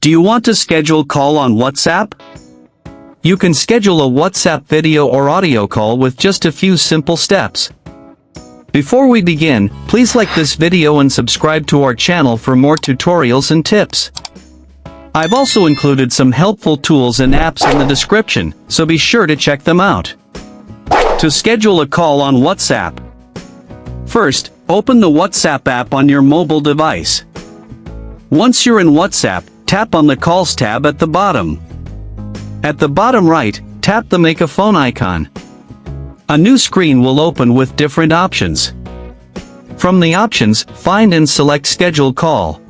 Do you want to schedule call on WhatsApp? You can schedule a WhatsApp video or audio call with just a few simple steps. Before we begin, please like this video and subscribe to our channel for more tutorials and tips. I've also included some helpful tools and apps in the description, so be sure to check them out. To schedule a call on WhatsApp. First, open the WhatsApp app on your mobile device. Once you're in WhatsApp, tap on the Calls tab at the bottom. At the bottom right, tap the Make a Phone icon. A new screen will open with different options. From the options, find and select Schedule Call.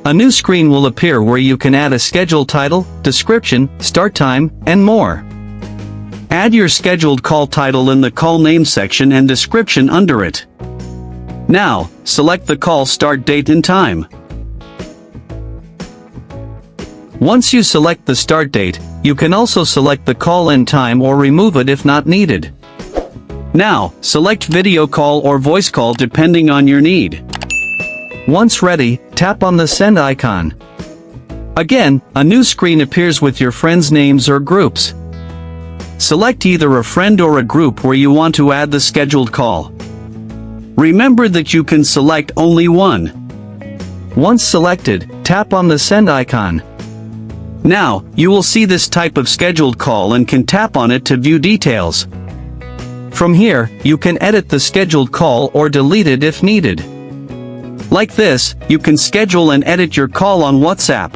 A new screen will appear where you can add a schedule title, description, start time, and more. Add your scheduled call title in the call name section and description under it. Now, select the call start date and time. Once you select the start date, you can also select the call end time or remove it if not needed. Now, select video call or voice call depending on your need. Once ready, tap on the send icon. Again, a new screen appears with your friends' names or groups. Select either a friend or a group where you want to add the scheduled call. Remember that you can select only one. Once selected, tap on the send icon. Now, you will see this type of scheduled call and can tap on it to view details. From here, you can edit the scheduled call or delete it if needed. Like this, you can schedule and edit your call on WhatsApp.